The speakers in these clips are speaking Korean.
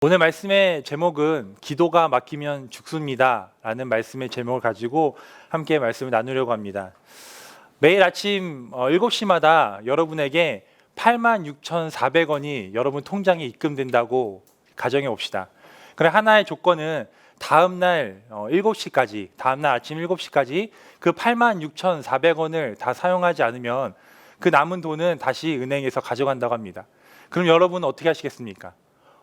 오늘 말씀의 제목은 기도가 막히면 죽습니다 라는 말씀의 제목을 가지고 함께 말씀을 나누려고 합니다. 매일 아침 7시마다 여러분에게 86,400원이 여러분 통장에 입금된다고 가정해 봅시다. 그래, 하나의 조건은 다음날 7시까지, 다음날 아침 7시까지 그 86,400원을 다 사용하지 않으면 그 남은 돈은 다시 은행에서 가져간다고 합니다. 그럼 여러분은 어떻게 하시겠습니까?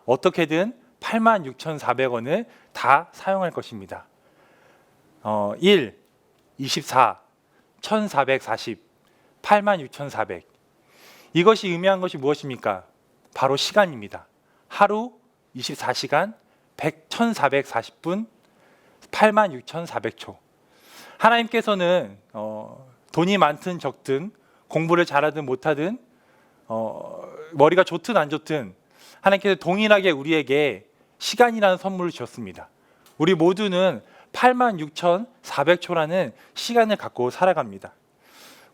어떻게든 86,400원을 다 사용할 것입니다. 1, 24, 1440, 86,400. 이것이 의미한 것이 무엇입니까? 바로 시간입니다. 하루 24시간 1440분 86,400초. 하나님께서는 돈이 많든 적든 공부를 잘하든 못하든 머리가 좋든 안 좋든 하나님께서 동일하게 우리에게 시간이라는 선물을 주셨습니다. 우리 모두는 86,400초라는 시간을 갖고 살아갑니다.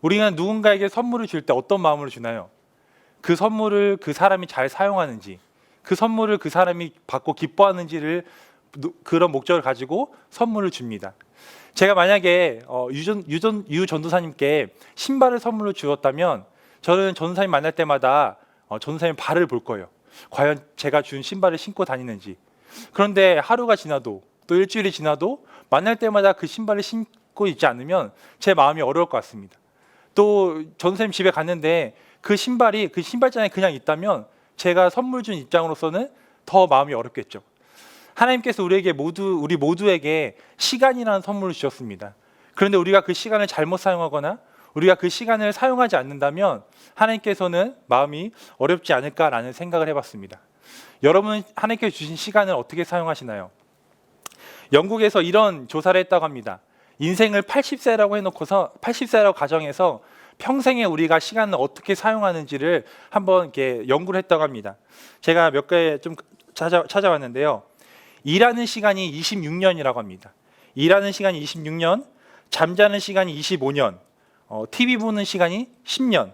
우리가 누군가에게 선물을 줄 때 어떤 마음으로 주나요? 그 선물을 그 사람이 잘 사용하는지, 그 선물을 그 사람이 받고 기뻐하는지를 그런 목적을 가지고 선물을 줍니다. 제가 만약에 유 전도사님께 신발을 선물로 주었다면 저는 전도사님 만날 때마다 전도사님 발을 볼 거예요. 과연 제가 준 신발을 신고 다니는지. 그런데 하루가 지나도 또 일주일이 지나도 만날 때마다 그 신발을 신고 있지 않으면 제 마음이 어려울 것 같습니다. 또 전도사님 집에 갔는데 그 신발이 그 신발장에 그냥 있다면 제가 선물 준 입장으로서는 더 마음이 어렵겠죠. 하나님께서 우리 모두에게 시간이라는 선물을 주셨습니다. 그런데 우리가 그 시간을 잘못 사용하거나 우리가 그 시간을 사용하지 않는다면 하나님께서는 마음이 어렵지 않을까라는 생각을 해봤습니다. 여러분, 하나님께서 주신 시간을 어떻게 사용하시나요? 영국에서 이런 조사를 했다고 합니다. 인생을 80세라고 해놓고서 80세라고 가정해서 평생에 우리가 시간을 어떻게 사용하는지를 한번 이렇게 연구를 했다고 합니다. 제가 몇 개 좀 찾아왔는데요. 일하는 시간이 26년이라고 합니다. 일하는 시간이 26년, 잠자는 시간이 25년, TV 보는 시간이 10년,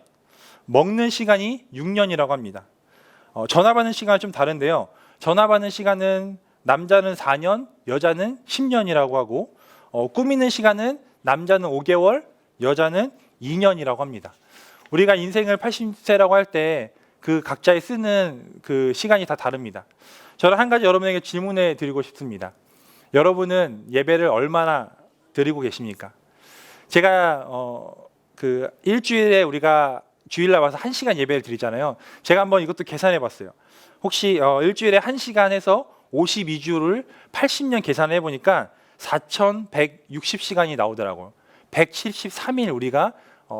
먹는 시간이 6년이라고 합니다. 전화 받는 시간은 좀 다른데요. 전화 받는 시간은 남자는 4년, 여자는 10년이라고 하고 꾸미는 시간은 남자는 5개월, 여자는 2년이라고 합니다. 우리가 인생을 80세라고 할 때 그 각자의 쓰는 그 시간이 다 다릅니다. 저는 한 가지 여러분에게 질문해 드리고 싶습니다. 여러분은 예배를 얼마나 드리고 계십니까? 제가 그 일주일에 우리가 주일날 와서 1시간 예배를 드리잖아요. 제가 한번 이것도 계산해 봤어요. 혹시 일주일에 1시간 해서 52주를 80년 계산을 해보니까 4,160시간이 나오더라고요. 173일 우리가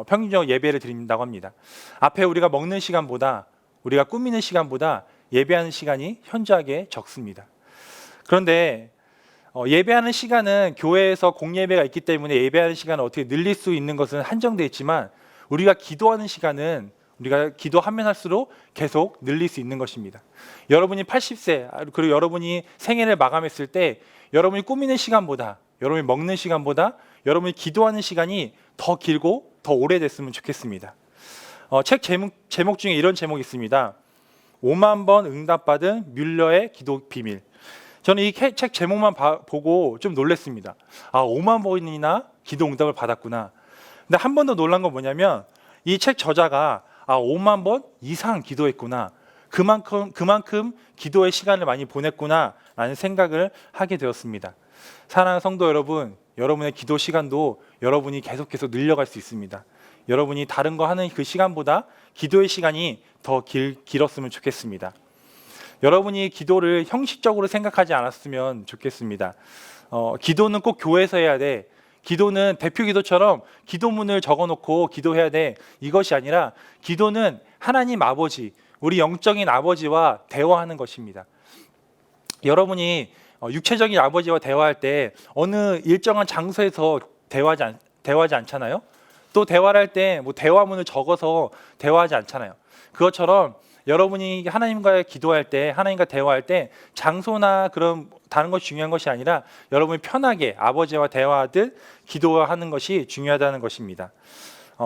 평균적으로 예배를 드린다고 합니다. 앞에 우리가 먹는 시간보다 우리가 꾸미는 시간보다 예배하는 시간이 현저하게 적습니다. 그런데 예배하는 시간은 교회에서 공예배가 있기 때문에 예배하는 시간을 어떻게 늘릴 수 있는 것은 한정되어 있지만 우리가 기도하는 시간은 우리가 기도하면 할수록 계속 늘릴 수 있는 것입니다. 여러분이 80세 그리고 여러분이 생애를 마감했을 때 여러분이 꾸미는 시간보다 여러분이 먹는 시간보다 여러분이 기도하는 시간이 더 길고 더 오래됐으면 좋겠습니다. 책 제목 중에 이런 제목이 있습니다. 5만 번 응답받은 뮬러의 기도 비밀. 저는 이 책 제목만 보고 좀 놀랐습니다. 5만 번이나 기도 응답을 받았구나. 근데 한 번 더 놀란 건 뭐냐면 이 책 저자가 5만 번 이상 기도했구나. 그만큼 기도의 시간을 많이 보냈구나 라는 생각을 하게 되었습니다. 사랑하는 성도 여러분, 여러분의 기도 시간도 여러분이 계속해서 늘려갈 수 있습니다. 여러분이 다른 거 하는 그 시간보다 기도의 시간이 더 길었으면 좋겠습니다. 여러분이 기도를 형식적으로 생각하지 않았으면 좋겠습니다. 기도는 꼭 교회에서 해야 돼. 기도는 대표 기도처럼 기도문을 적어놓고 기도해야 돼. 이것이 아니라 기도는 하나님 아버지, 우리 영적인 아버지와 대화하는 것입니다. 여러분이 육체적인 아버지와 대화할 때 어느 일정한 장소에서 대화하지 않잖아요. 또 대화를 할 때 뭐 대화문을 적어서 대화하지 않잖아요. 그것처럼 여러분이 하나님과 기도할 때, 하나님과 대화할 때 장소나 그런 다른 것이 중요한 것이 아니라 여러분이 편하게 아버지와 대화하듯 기도하는 것이 중요하다는 것입니다.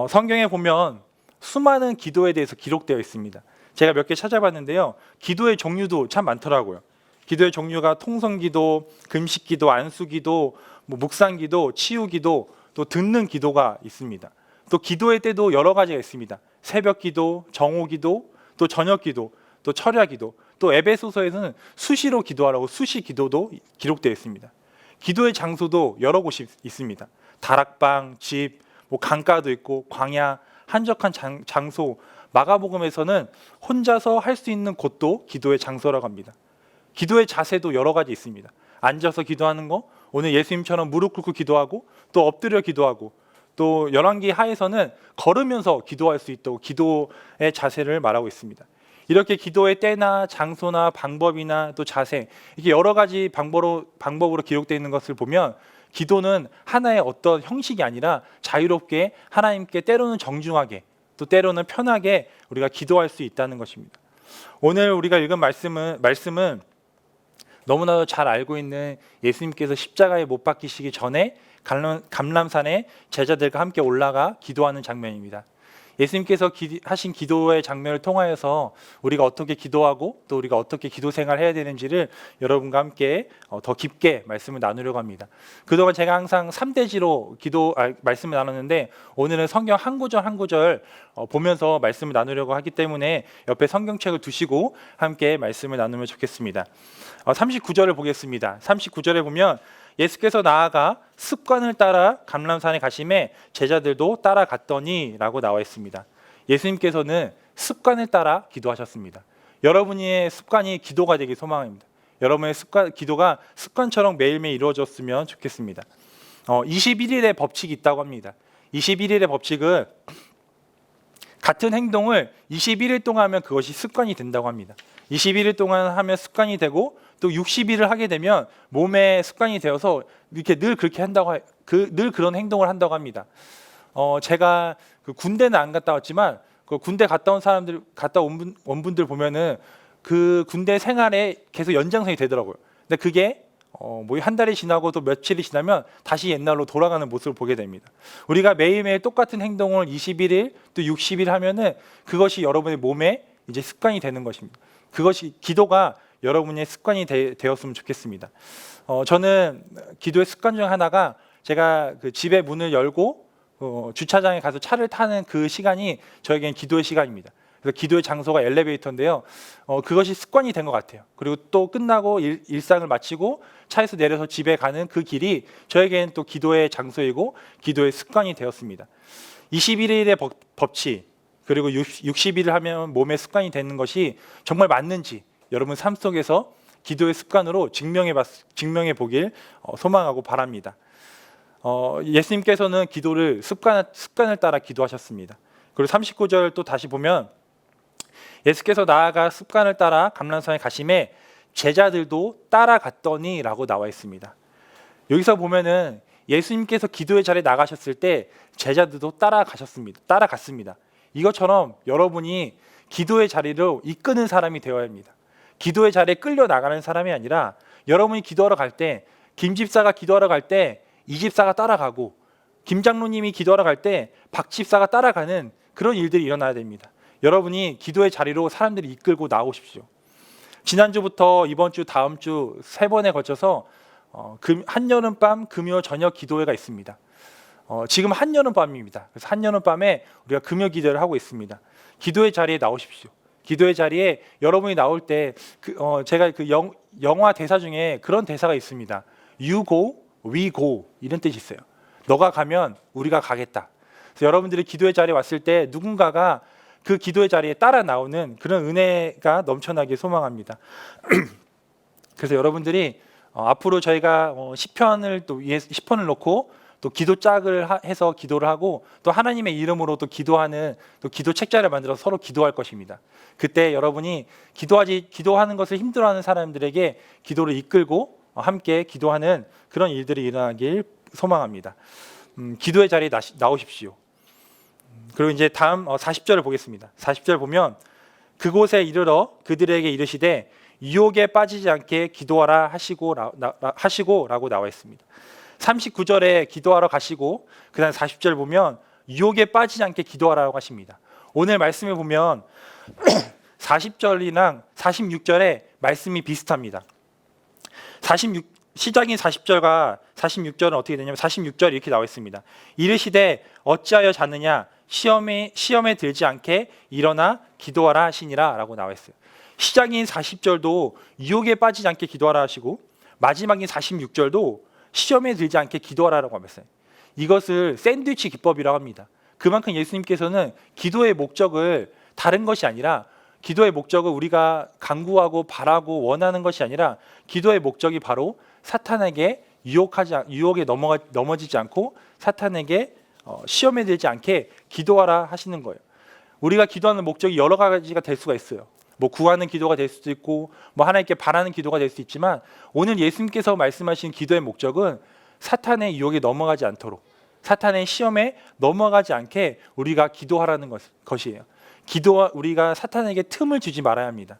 성경에 보면 수많은 기도에 대해서 기록되어 있습니다. 제가 몇 개 찾아봤는데요. 기도의 종류도 참 많더라고요. 기도의 종류가 통성기도, 금식기도, 안수기도, 묵상기도, 치유기도, 또 듣는 기도가 있습니다. 또 기도의 때도 여러 가지가 있습니다. 새벽기도, 정오기도, 또 저녁기도, 또 철야기도, 또 에베소서에서는 수시로 기도하라고 수시 기도도 기록되어 있습니다. 기도의 장소도 여러 곳이 있습니다. 다락방, 집, 강가도 있고 광야, 한적한 장소. 마가복음에서는 혼자서 할 수 있는 곳도 기도의 장소라고 합니다. 기도의 자세도 여러 가지 있습니다. 앉아서 기도하는 거, 오늘 예수님처럼 무릎 꿇고 기도하고, 또 엎드려 기도하고, 또 열왕기 하에서는 걸으면서 기도할 수 있도록 기도의 자세를 말하고 있습니다. 이렇게 기도의 때나 장소나 방법이나 또 자세, 이렇게 여러 가지 방법으로 기록되어 있는 것을 보면 기도는 하나의 어떤 형식이 아니라 자유롭게 하나님께 때로는 정중하게 또 때로는 편하게 우리가 기도할 수 있다는 것입니다. 오늘 우리가 읽은 말씀은 너무나도 잘 알고 있는 예수님께서 십자가에 못 박히시기 전에 감람산에 제자들과 함께 올라가 기도하는 장면입니다. 예수님께서 하신 기도의 장면을 통하여서 우리가 어떻게 기도하고 또 우리가 어떻게 기도 생활을 해야 되는지를 여러분과 함께 더 깊게 말씀을 나누려고 합니다. 그동안 제가 항상 3대지로 말씀을 나눴는데 오늘은 성경 한 구절 한 구절 보면서 말씀을 나누려고 하기 때문에 옆에 성경책을 두시고 함께 말씀을 나누면 좋겠습니다. 39절을 보겠습니다. 39절에 보면 예수께서 나아가 습관을 따라 감람산에 가심에 제자들도 따라갔더니 라고 나와 있습니다. 예수님께서는 습관을 따라 기도하셨습니다. 여러분의 습관이 기도가 되길 소망합니다. 여러분의 기도가 습관처럼 매일매일 이루어졌으면 좋겠습니다. 21일의 법칙이 있다고 합니다. 21일의 법칙은 같은 행동을 21일 동안 하면 그것이 습관이 된다고 합니다. 21일 동안 하면 습관이 되고 또 60일을 하게 되면 몸에 습관이 되어서 이렇게 늘 그렇게 늘 그런 행동을 한다고 합니다. 제가 군대는 안 갔다 왔지만 그 군대 갔다 온 원분들 보면은 그 군대 생활에 계속 연장선이 되더라고요. 근데 그게 한 달이 지나고 또 며칠이 지나면 다시 옛날로 돌아가는 모습을 보게 됩니다. 우리가 매일매일 똑같은 행동을 21일 또 60일 하면은 그것이 여러분의 몸에 이제 습관이 되는 것입니다. 그것이 기도가 여러분의 습관이 되었으면 좋겠습니다. 저는 기도의 습관 중 하나가 제가 그 집의 문을 열고 주차장에 가서 차를 타는 그 시간이 저에겐 기도의 시간입니다. 그래서 기도의 장소가 엘리베이터인데요. 그것이 습관이 된 것 같아요. 그리고 또 끝나고 일상을 마치고 차에서 내려서 집에 가는 그 길이 저에겐 또 기도의 장소이고 기도의 습관이 되었습니다. 21일의 법칙 그리고 60일을 하면 몸의 습관이 되는 것이 정말 맞는지 여러분 삶 속에서 기도의 습관으로 증명해 보길 소망하고 바랍니다. 예수님께서는 기도를 습관을 따라 기도하셨습니다. 그리고 39절 또 다시 보면 예수께서 나아가 습관을 따라 감람산에 가심에 제자들도 따라갔더니 라고 나와 있습니다. 여기서 보면은 예수님께서 기도의 자리에 나가셨을 때 제자들도 따라갔습니다. 이것처럼 여러분이 기도의 자리로 이끄는 사람이 되어야 합니다. 기도의 자리에 끌려 나가는 사람이 아니라 여러분이 기도하러 갈 때 김 집사가 기도하러 갈 때 이 집사가 따라가고 김 장로님이 기도하러 갈 때 박 집사가 따라가는 그런 일들이 일어나야 됩니다. 여러분이 기도의 자리로 사람들이 이끌고 나오십시오. 지난주부터 이번 주 다음 주 3번에 걸쳐서 한여름밤 금요 저녁 기도회가 있습니다. 지금 한여름밤입니다. 그래서 한여름밤에 우리가 금요 기도를 하고 있습니다. 기도의 자리에 나오십시오. 기도의 자리에 여러분이 나올 때 제가 영화 대사 중에 그런 대사가 있습니다. You go, we go 이런 뜻이 있어요. 너가 가면 우리가 가겠다. 그래서 여러분들이 기도의 자리에 왔을 때 누군가가 그 기도의 자리에 따라 나오는 그런 은혜가 넘쳐나길 소망합니다. 그래서 여러분들이 앞으로 저희가 시편을 놓고 또 기도 짝을 해서 기도를 하고 또 하나님의 이름으로 또 기도하는 또 기도 책자를 만들어서 서로 기도할 것입니다. 그때 여러분이 기도하는 것을 힘들어하는 사람들에게 기도를 이끌고 함께 기도하는 그런 일들이 일어나길 소망합니다. 기도의 자리에 나오십시오. 그리고 이제 다음 40절을 보겠습니다. 40절 보면 그곳에 이르러 그들에게 이르시되 유혹에 빠지지 않게 기도하라 하시고라고 나와 있습니다. 39절에 기도하러 가시고 그다음 40절 보면 유혹에 빠지지 않게 기도하라고 하십니다. 오늘 말씀에 보면 40절이랑 46절에 말씀이 비슷합니다. 시작인 40절과 46절은 어떻게 되냐면 46절 이렇게 나와 있습니다. 이르시되 어찌하여 자느냐 시험에 들지 않게 일어나 기도하라 하시니라 라고 나와 있어요. 시작인 40절도 유혹에 빠지지 않게 기도하라 하시고 마지막인 46절도 시험에 들지 않게 기도하라라고 하셨어요. 이것을 샌드위치 기법이라고 합니다. 그만큼 예수님께서는 기도의 목적을 다른 것이 아니라 기도의 목적을 우리가 간구하고 바라고 원하는 것이 아니라 기도의 목적이 바로 사탄에게 유혹에 넘어지지 않고 사탄에게 시험에 들지 않게 기도하라 하시는 거예요. 우리가 기도하는 목적이 여러 가지가 될 수가 있어요. 뭐 구하는 기도가 될 수도 있고 뭐 하나님께 바라는 기도가 될 수 있지만 오늘 예수님께서 말씀하신 기도의 목적은 사탄의 유혹에 넘어가지 않도록 사탄의 시험에 넘어가지 않게 우리가 기도하라는 것이에요. 우리가 사탄에게 틈을 주지 말아야 합니다.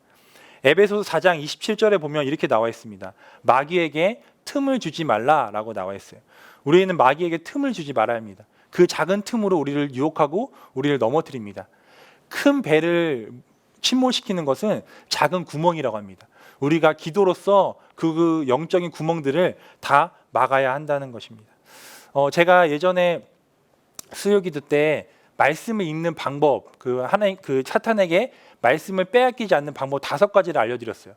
에베소서 4장 27절에 보면 이렇게 나와 있습니다. 마귀에게 틈을 주지 말라라고 나와 있어요. 우리는 마귀에게 틈을 주지 말아야 합니다. 그 작은 틈으로 우리를 유혹하고 우리를 넘어뜨립니다. 큰 배를 침몰시키는 것은 작은 구멍이라고 합니다. 우리가 기도로서 그 영적인 구멍들을 다 막아야 한다는 것입니다. 제가 예전에 수요기도 때 말씀을 읽는 방법, 그 사탄에게 말씀을 빼앗기지 않는 방법 5가지를 알려드렸어요.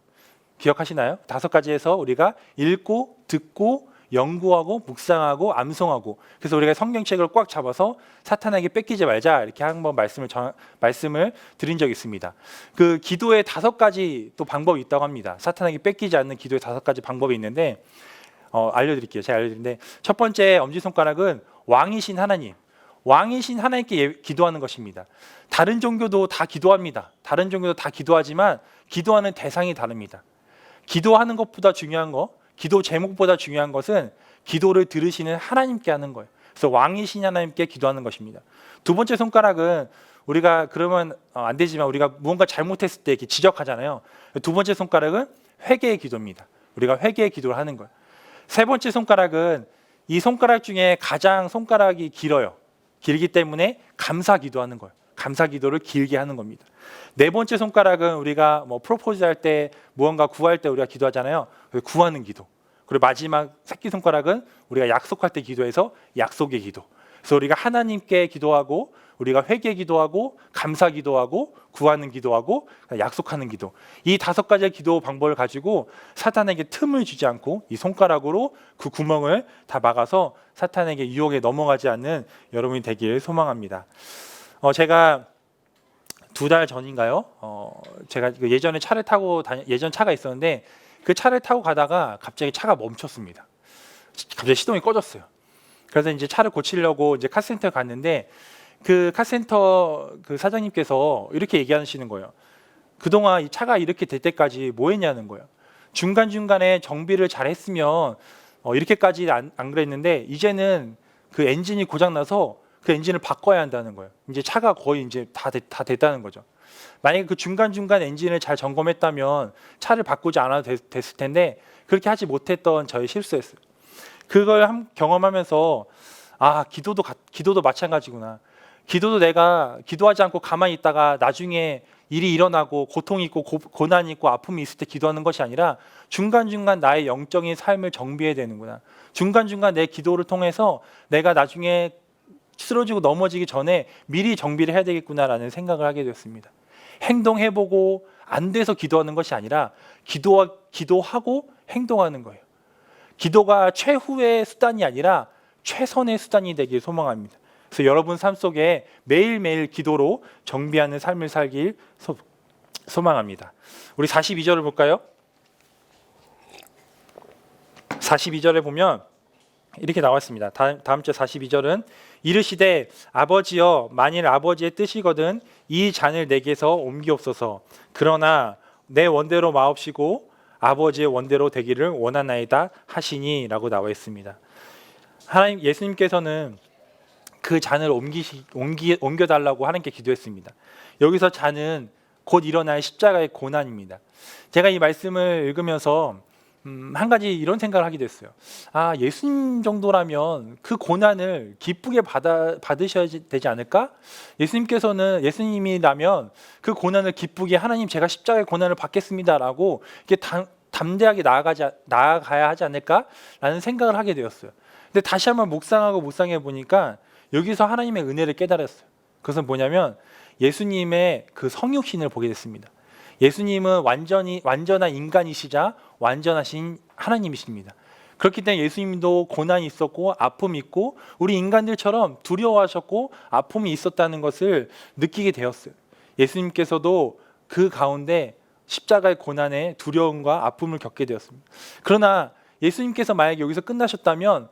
기억하시나요? 5가지에서 우리가 읽고 듣고 연구하고 묵상하고 암송하고 그래서 우리가 성경책을 꽉 잡아서 사탄에게 뺏기지 말자 이렇게 한번 말씀을 드린 적이 있습니다. 그 기도의 5가지 또 방법이 있다고 합니다. 사탄에게 뺏기지 않는 기도의 5가지 방법이 있는데 알려드릴게요. 제가 알려드리는데 첫 번째 엄지손가락은 왕이신 하나님께 기도하는 것입니다. 다른 종교도 다 기도합니다. 다른 종교도 다 기도하지만 기도하는 대상이 다릅니다. 기도하는 것보다 중요한 거, 기도 제목보다 중요한 것은 기도를 들으시는 하나님께 하는 거예요. 그래서 왕이신 하나님께 기도하는 것입니다. 두 번째 손가락은 우리가 그러면 안 되지만 우리가 무언가 잘못했을 때 이렇게 지적하잖아요. 두 번째 손가락은 회개의 기도입니다. 우리가 회개의 기도를 하는 거예요. 세 번째 손가락은 이 손가락 중에 가장 손가락이 길어요. 길기 때문에 감사 기도하는 거예요. 감사 기도를 길게 하는 겁니다. 네 번째 손가락은 우리가 뭐 프로포즈 할 때 무언가 구할 때 우리가 기도하잖아요. 구하는 기도. 그리고 마지막 새끼 손가락은 우리가 약속할 때 기도해서 약속의 기도. 그래서 우리가 하나님께 기도하고 우리가 회개 기도하고 감사 기도하고 구하는 기도하고 약속하는 기도. 이 5가지의 기도 방법을 가지고 사탄에게 틈을 주지 않고 이 손가락으로 그 구멍을 다 막아서 사탄에게 유혹에 넘어가지 않는 여러분이 되길 소망합니다. 제가 2달 전인가요? 제가 예전에 예전 차가 있었는데 그 차를 타고 가다가 갑자기 차가 멈췄습니다. 갑자기 시동이 꺼졌어요. 그래서 이제 차를 고치려고 이제 카센터에 갔는데 그 카센터 그 사장님께서 이렇게 얘기하시는 거예요. 그동안 이 차가 이렇게 될 때까지 뭐 했냐는 거예요. 중간중간에 정비를 잘 했으면 이렇게까지 안 그랬는데 이제는 그 엔진이 고장나서 그 엔진을 바꿔야 한다는 거예요. 이제 차가 거의 이제 다 됐다는 거죠. 만약에 그 중간중간 엔진을 잘 점검했다면 차를 바꾸지 않아도 됐을 텐데 그렇게 하지 못했던 저의 실수였어요. 그걸 경험하면서 기도도 마찬가지구나. 기도도 내가 기도하지 않고 가만히 있다가 나중에 일이 일어나고 고통이 있고 고난이 있고 아픔이 있을 때 기도하는 것이 아니라 중간중간 나의 영적인 삶을 정비해야 되는구나. 중간중간 내 기도를 통해서 내가 나중에 쓰러지고 넘어지기 전에 미리 정비를 해야 되겠구나라는 생각을 하게 되었습니다. 행동해보고 안 돼서 기도하는 것이 아니라 기도하고 행동하는 거예요. 기도가 최후의 수단이 아니라 최선의 수단이 되길 소망합니다. 그래서 여러분 삶 속에 매일매일 기도로 정비하는 삶을 살길 소망합니다. 우리 42절을 볼까요? 42절에 보면 이렇게 나왔습니다. 다음 주 42절은 이르시되 아버지여 만일 아버지의 뜻이거든 이 잔을 내게서 옮기옵소서. 그러나 내 원대로 마옵시고 아버지의 원대로 되기를 원하나이다 하시니라고 나와 있습니다. 하나님 예수님께서는 그 잔을 옮겨달라고 하나님께 기도했습니다. 여기서 잔은 곧 일어날 십자가의 고난입니다. 제가 이 말씀을 읽으면서 한 가지 이런 생각을 하게 됐어요. 예수님 정도라면 그 고난을 기쁘게 받으셔야 되지 않을까? 예수님이라면 그 고난을 기쁘게 하나님 제가 십자가의 고난을 받겠습니다라고 이렇게 담대하게 나아가야 하지 않을까라는 생각을 하게 되었어요. 근데 다시 한번 묵상해 보니까 여기서 하나님의 은혜를 깨달았어요. 그것은 뭐냐면 예수님의 그 성육신을 보게 됐습니다. 예수님은 완전한 인간이시자 완전하신 하나님이십니다. 그렇기 때문에 예수님도 고난이 있었고 아픔이 있고 우리 인간들처럼 두려워하셨고 아픔이 있었다는 것을 느끼게 되었어요. 예수님께서도 그 가운데 십자가의 고난에 두려움과 아픔을 겪게 되었습니다. 그러나 예수님께서 만약에 여기서 끝나셨다면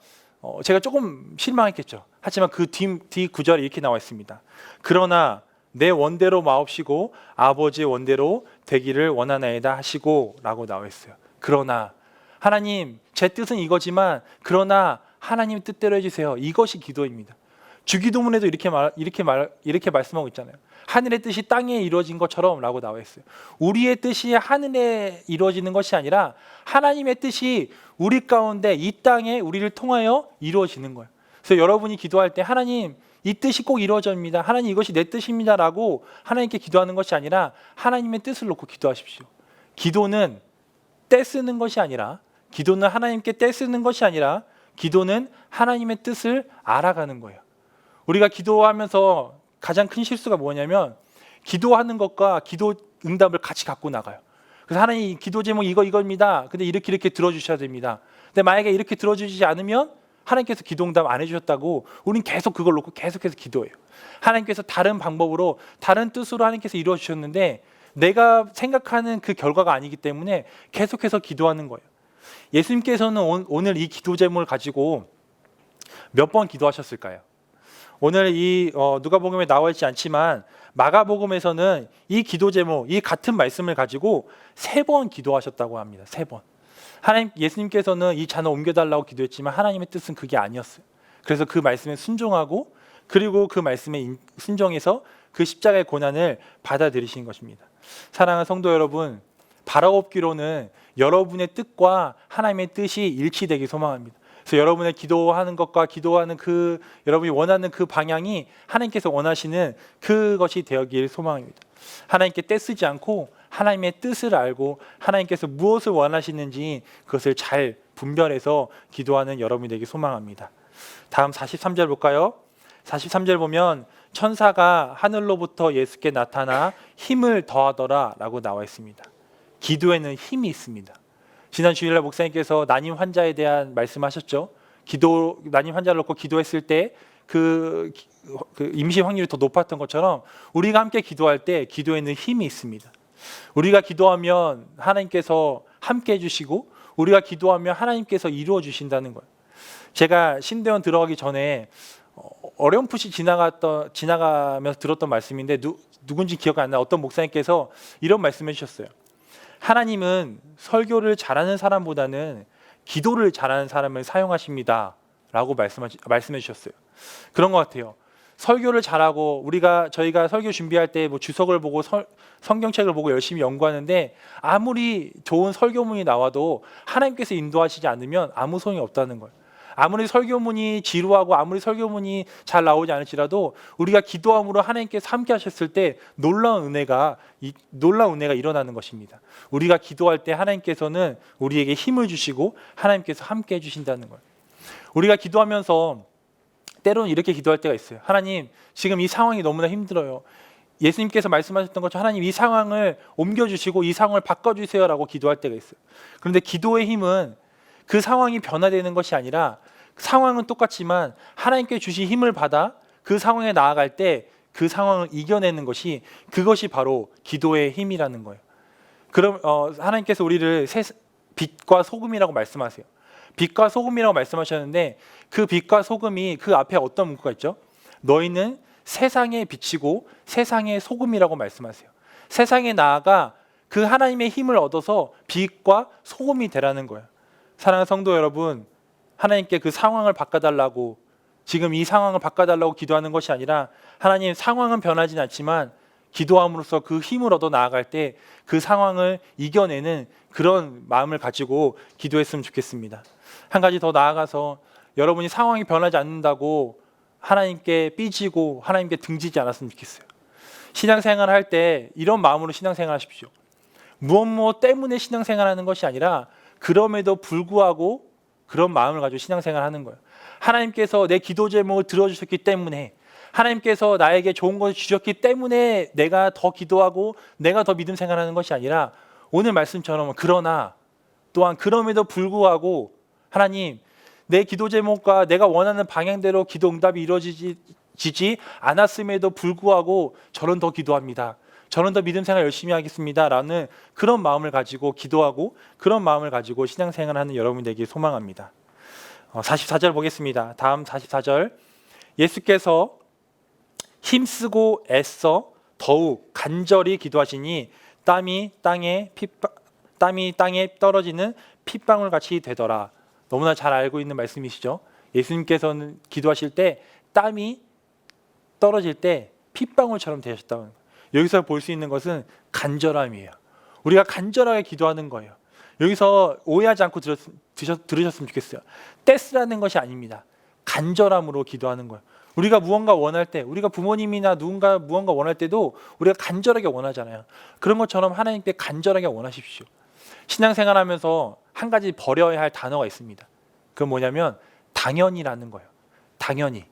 제가 조금 실망했겠죠. 하지만 그 뒤 구절에 이렇게 나와 있습니다. 그러나 내 원대로 마옵시고 아버지의 원대로 되기를 원하나이다 하시고 라고 나와 있어요. 그러나 하나님, 제 뜻은 이거지만 그러나 하나님 뜻대로 해주세요. 이것이 기도입니다. 주기도문에도 이렇게 말씀하고 있잖아요. 하늘의 뜻이 땅에 이루어진 것처럼 라고 나와 있어요. 우리의 뜻이 하늘에 이루어지는 것이 아니라 하나님의 뜻이 우리 가운데 이 땅에 우리를 통하여 이루어지는 거예요. 그래서 여러분이 기도할 때 하나님 이 뜻이 꼭 이루어집니다. 하나님 이것이 내 뜻입니다 라고 하나님께 기도하는 것이 아니라 하나님의 뜻을 놓고 기도하십시오. 기도는 떼쓰는 것이 아니라 기도는 하나님께 떼쓰는 것이 아니라 기도는 하나님의 뜻을 알아가는 거예요. 우리가 기도하면서 가장 큰 실수가 뭐냐면 기도하는 것과 기도 응답을 같이 갖고 나가요. 그래서 하나님 기도 제목 이거입니다. 근데 이렇게 들어주셔야 됩니다. 근데 만약에 이렇게 들어주시지 않으면 하나님께서 기도 응답 안 해주셨다고 우린 계속 그걸 놓고 계속해서 기도해요. 하나님께서 다른 방법으로 다른 뜻으로 하나님께서 이루어 주셨는데 내가 생각하는 그 결과가 아니기 때문에 계속해서 기도하는 거예요. 예수님께서는 오늘 이 기도 제목을 가지고 몇 번 기도하셨을까요? 오늘 이 누가복음에 나와 있지 않지만 마가복음에서는 이 기도 제목, 이 같은 말씀을 가지고 3번 기도하셨다고 합니다. 3번. 예수님께서는 이 잔을 옮겨달라고 기도했지만 하나님의 뜻은 그게 아니었어요. 그래서 그 말씀에 순종하고 그리고 그 말씀에 순종해서 그 십자가의 고난을 받아들이신 것입니다. 사랑하는 성도 여러분, 바라옵기로는 여러분의 뜻과 하나님의 뜻이 일치되기 소망합니다. 그래서 여러분의 기도하는 것과 기도하는 그 여러분이 원하는 그 방향이 하나님께서 원하시는 그것이 되었길 소망합니다. 하나님께 떼쓰지 않고 하나님의 뜻을 알고 하나님께서 무엇을 원하시는지 그것을 잘 분별해서 기도하는 여러분이 되길 소망합니다. 다음 43절 볼까요? 43절 보면 천사가 하늘로부터 예수께 나타나 힘을 더하더라 라고 나와 있습니다. 기도에는 힘이 있습니다. 지난 주일날 목사님께서 난임 환자에 대한 말씀하셨죠. 난임 환자를 놓고 기도했을 때 그 임신 확률이 더 높았던 것처럼 우리가 함께 기도할 때 기도에는 힘이 있습니다. 우리가 기도하면 하나님께서 함께 해주시고 우리가 기도하면 하나님께서 이루어 주신다는 거예요. 제가 신대원 들어가기 전에 어렴풋이 지나가면서 들었던 말씀인데 누군지 기억 안 나. 어떤 목사님께서 이런 말씀해 주셨어요. 하나님은 설교를 잘하는 사람보다는 기도를 잘하는 사람을 사용하십니다 라고 말씀해 주셨어요. 그런 것 같아요. 설교를 잘하고 저희가 설교 준비할 때 뭐 주석을 보고 성경책을 보고 열심히 연구하는데 아무리 좋은 설교문이 나와도 하나님께서 인도하시지 않으면 아무 소용이 없다는 거예요. 아무리 설교문이 지루하고 아무리 설교문이 잘 나오지 않을지라도 우리가 기도함으로 하나님께서 함께 하셨을 때 놀라운 은혜가 일어나는 것입니다. 우리가 기도할 때 하나님께서는 우리에게 힘을 주시고 하나님께서 함께 해주신다는 거예요. 우리가 기도하면서 때로는 이렇게 기도할 때가 있어요. 하나님, 지금 이 상황이 너무나 힘들어요. 예수님께서 말씀하셨던 것처럼 하나님 이 상황을 옮겨주시고 이 상황을 바꿔주세요 라고 기도할 때가 있어요. 그런데 기도의 힘은 그 상황이 변화되는 것이 아니라 상황은 똑같지만 하나님께 주신 힘을 받아 그 상황에 나아갈 때 그 상황을 이겨내는 그것이 바로 기도의 힘이라는 거예요. 그럼 하나님께서 우리를 빛과 소금이라고 말씀하세요. 빛과 소금이라고 말씀하셨는데 그 빛과 소금이 그 앞에 어떤 문구가 있죠? 너희는 세상의 빛이고 세상의 소금이라고 말씀하세요. 세상에 나아가 그 하나님의 힘을 얻어서 빛과 소금이 되라는 거예요. 사랑하는 성도 여러분, 하나님께 그 상황을 바꿔달라고 지금 이 상황을 바꿔달라고 기도하는 것이 아니라 하나님 상황은 변하진 않지만 기도함으로써 그 힘을 얻어 나아갈 때 그 상황을 이겨내는 그런 마음을 가지고 기도했으면 좋겠습니다. 한 가지 더 나아가서 여러분이 상황이 변하지 않는다고 하나님께 삐지고 하나님께 등지지 않았으면 좋겠어요. 신앙생활 할 때 이런 마음으로 신앙생활 하십시오. 무엇 때문에 신앙생활하는 것이 아니라 그럼에도 불구하고 그런 마음을 가지고 신앙생활하는 거예요. 하나님께서 내 기도 제목을 들어주셨기 때문에, 하나님께서 나에게 좋은 것을 주셨기 때문에 내가 더 기도하고 내가 더 믿음 생활하는 것이 아니라, 오늘 말씀처럼 그러나 또한 그럼에도 불구하고 하나님, 내 기도 제목과 내가 원하는 방향대로 기도 응답이 이루어지지 않았음에도 불구하고 저는 더 기도합니다. 저는 더 믿음 생활 열심히 하겠습니다. 라는 그런 마음을 가지고 기도하고 그런 마음을 가지고 신앙생활하는 여러분이 되길 소망합니다. 44절 보겠습니다. 다음 44절. 예수께서 힘쓰고 애써 더욱 간절히 기도하시니 땀이 땅에 떨어지는 핏방울 같이 되더라. 너무나 잘 알고 있는 말씀이시죠. 예수님께서는 기도하실 때 땀이 떨어질 때 핏방울처럼 되셨다는 거예요. 여기서 볼 수 있는 것은 간절함이에요. 우리가 간절하게 기도하는 거예요. 여기서 오해하지 않고 들으셨으면 좋겠어요. 떼쓰라는 것이 아닙니다. 간절함으로 기도하는 거예요. 우리가 무언가 원할 때, 우리가 부모님이나 누군가 무언가 원할 때도 우리가 간절하게 원하잖아요. 그런 것처럼 하나님께 간절하게 원하십시오. 신앙생활하면서 한 가지 버려야 할 단어가 있습니다. 그건 뭐냐면 당연히라는 거예요. 당연히.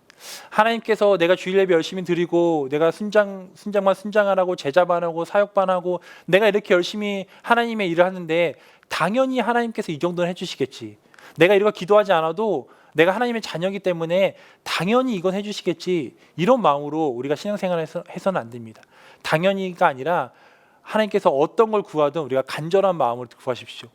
하나님께서 내가 주일 예배 열심히 드리고 내가 순장만 순장하라고 제자반하고 사역반하고 내가 이렇게 열심히 하나님의 일을 하는데 당연히 하나님께서 이 정도는 해주시겠지. 내가 이거 기도하지 않아도 내가 하나님의 자녀이기 때문에 당연히 이건 해주시겠지. 이런 마음으로 우리가 신앙생활을 해서는 안 됩니다. 당연히가 아니라 하나님께서 어떤 걸 구하든 우리가 간절한 마음으로 구하십시오.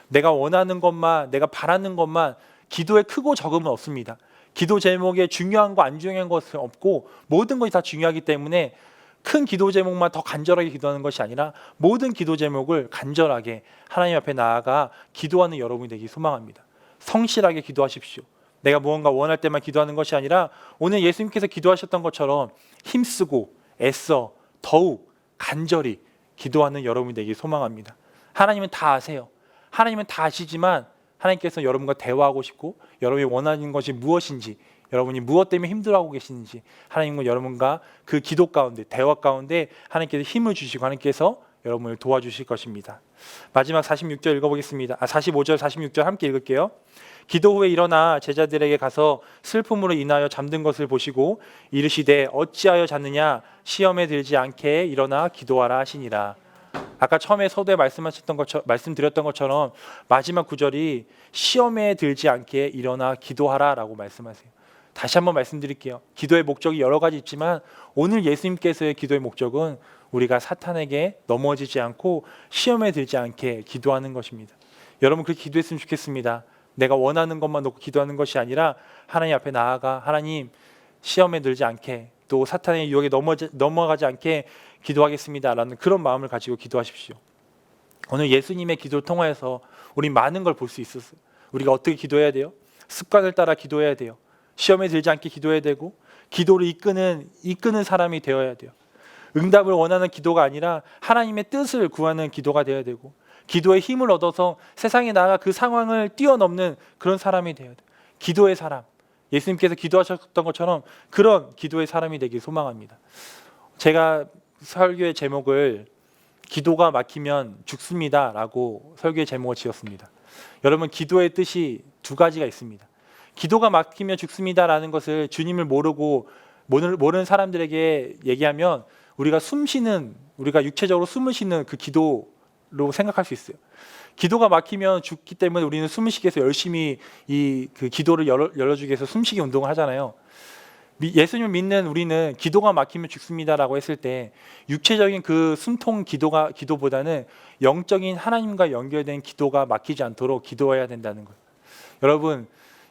내가 원하는 것만, 내가 바라는 것만, 기도에 크고 적음은 없습니다. 기도 제목에 중요한 거 안 중요한 것은 없고 모든 것이 다 중요하기 때문에 큰 기도 제목만 더 간절하게 기도하는 것이 아니라 모든 기도 제목을 간절하게 하나님 앞에 나아가 기도하는 여러분이 되기 소망합니다. 성실하게 기도하십시오. 내가 무언가 원할 때만 기도하는 것이 아니라 오늘 예수님께서 기도하셨던 것처럼 힘쓰고 애써 더욱 간절히 기도하는 여러분이 되기 소망합니다. 하나님은 다 아세요. 하나님은 다 아시지만 하나님께서 여러분과 대화하고 싶고 여러분이 원하는 것이 무엇인지, 여러분이 무엇 때문에 힘들어하고 계시는지 하나님과 여러분과 그 기도 가운데, 대화 가운데 하나님께서 힘을 주시고 하나님께서 여러분을 도와주실 것입니다. 마지막 46절 읽어보겠습니다. 45절 46절 함께 읽을게요. 기도 후에 일어나 제자들에게 가서 슬픔으로 인하여 잠든 것을 보시고 이르시되 어찌하여 잤느냐, 시험에 들지 않게 일어나 기도하라 하시니라. 아까 처음에 서두에 말씀드렸던 것처럼 마지막 구절이 시험에 들지 않게 일어나 기도하라라고 말씀하세요. 다시 한번 말씀드릴게요. 기도의 목적이 여러 가지 있지만 오늘 예수님께서의 기도의 목적은 우리가 사탄에게 넘어지지 않고 시험에 들지 않게 기도하는 것입니다. 여러분 그렇게 기도했으면 좋겠습니다. 내가 원하는 것만 놓고 기도하는 것이 아니라 하나님 앞에 나아가 하나님 시험에 들지 않게 또 사탄의 유혹에 넘어가지 않게 기도하겠습니다 라는 그런 마음을 가지고 기도하십시오. 오늘 예수님의 기도를 통하여서 우리 많은 걸 볼 수 있었어요. 우리가 어떻게 기도해야 돼요? 습관을 따라 기도해야 돼요. 시험에 들지 않게 기도해야 되고 기도를 이끄는 사람이 되어야 돼요. 응답을 원하는 기도가 아니라 하나님의 뜻을 구하는 기도가 되어야 되고 기도의 힘을 얻어서 세상에 나아가 그 상황을 뛰어넘는 그런 사람이 되어야 돼요. 기도의 사람, 예수님께서 기도하셨던 것처럼 그런 기도의 사람이 되길 소망합니다. 제가 설교의 제목을 기도가 막히면 죽습니다 라고 설교의 제목을 지었습니다. 여러분 기도의 뜻이 두 가지가 있습니다. 기도가 막히면 죽습니다 라는 것을 주님을 모르는 사람들에게 얘기하면 우리가 육체적으로 숨을 쉬는 그 기도로 생각할 수 있어요. 기도가 막히면 죽기 때문에 우리는 숨을 쉬기 위해서 열심히 그 기도를 열어주기 위해서 숨쉬기 운동을 하잖아요. 예수님을 믿는 우리는 기도가 막히면 죽습니다라고 했을 때 육체적인 그 숨통 기도보다는 영적인 하나님과 연결된 기도가 막히지 않도록 기도해야 된다는 거예요. 여러분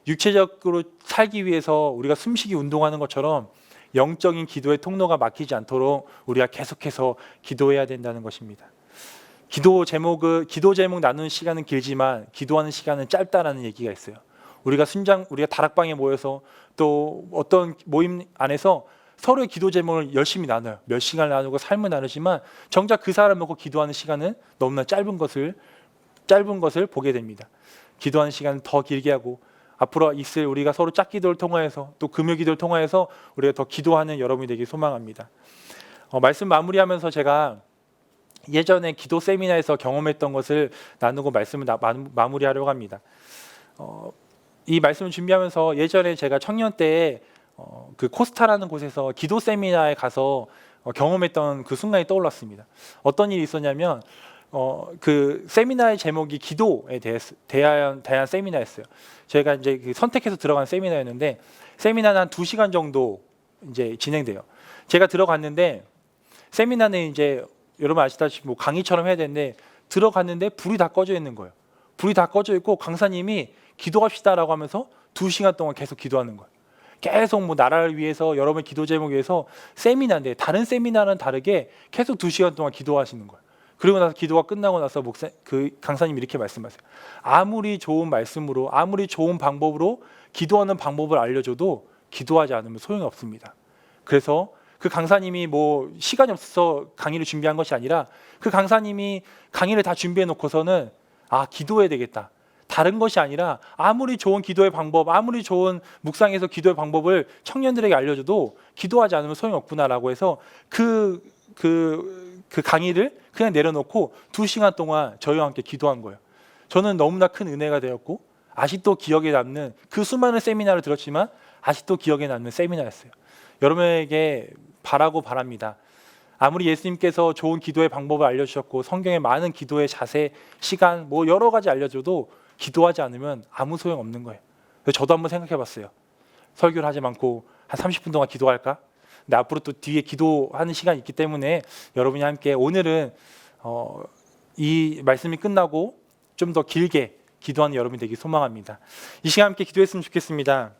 육체적으로 살기 위해서 우리가 숨쉬기 운동하는 것처럼 영적인 기도의 통로가 막히지 않도록 우리가 계속해서 기도해야 된다는 것입니다. 기도 제목 나누는 시간은 길지만 기도하는 시간은 짧다라는 얘기가 있어요. 우리가 다락방에 모여서 또 어떤 모임 안에서 서로의 기도 제목을 열심히 나눠요. 몇 시간을 나누고 삶을 나누지만 정작 그 사람 놓고 기도하는 시간은 너무나 짧은 것을 보게 됩니다. 기도하는 시간은 더 길게 하고 앞으로 있을 우리가 서로 짝기도를 통하여서 또 금요기도를 통하여서 우리가 더 기도하는 여러분이 되길 소망합니다. 말씀 마무리하면서 제가 예전에 기도 세미나에서 경험했던 것을 나누고 말씀을 마무리하려고 합니다. 이 말씀을 준비하면서 예전에 제가 청년 때에 그 코스타라는 곳에서 기도 세미나에 가서 경험했던 그 순간이 떠올랐습니다. 어떤 일이 있었냐면 그 세미나의 제목이 기도에 대한 세미나였어요. 저희가 이제 선택해서 들어간 세미나였는데 세미나는 한 2시간 정도 이제 진행돼요. 제가 들어갔는데 세미나는 이제 여러분 아시다시피 뭐 강의처럼 해야 되는데 들어갔는데 불이 다 꺼져 있는 거예요. 불이 다 꺼져 있고 강사님이 기도합시다라고 하면서 2시간 동안 계속 기도하는 거예요. 계속 뭐 나라를 위해서 여러분의 기도 제목 위해서 세미나인데 다른 세미나는 다르게 계속 2시간 동안 기도하시는 거예요. 그리고 나서 기도가 끝나고 나서 그 강사님이 이렇게 말씀하세요. 아무리 좋은 말씀으로 아무리 좋은 방법으로 기도하는 방법을 알려줘도 기도하지 않으면 소용이 없습니다. 그래서 그 강사님이 뭐 시간이 없어서 강의를 준비한 것이 아니라 그 강사님이 강의를 다 준비해 놓고서는 기도해야 되겠다. 다른 것이 아니라 아무리 좋은 기도의 방법, 아무리 좋은 묵상에서 기도의 방법을 청년들에게 알려줘도 기도하지 않으면 소용이 없구나라고 해서 그 강의를 그냥 내려놓고 2시간 동안 저희와 함께 기도한 거예요. 저는 너무나 큰 은혜가 되었고 아직도 기억에 남는 그 수많은 세미나를 들었지만 아직도 기억에 남는 세미나였어요. 여러분에게 바랍니다. 아무리 예수님께서 좋은 기도의 방법을 알려주셨고 성경에 많은 기도의 자세, 시간 뭐 여러 가지 알려줘도 기도하지 않으면 아무 소용 없는 거예요. 그래서 저도 한번 생각해 봤어요. 설교를 하지 않고 한 30분 동안 기도할까? 근데 앞으로 또 뒤에 기도하는 시간이 있기 때문에 여러분이 함께 오늘은 이 말씀이 끝나고 좀 더 길게 기도하는 여러분이 되길 소망합니다. 이 시간 함께 기도했으면 좋겠습니다.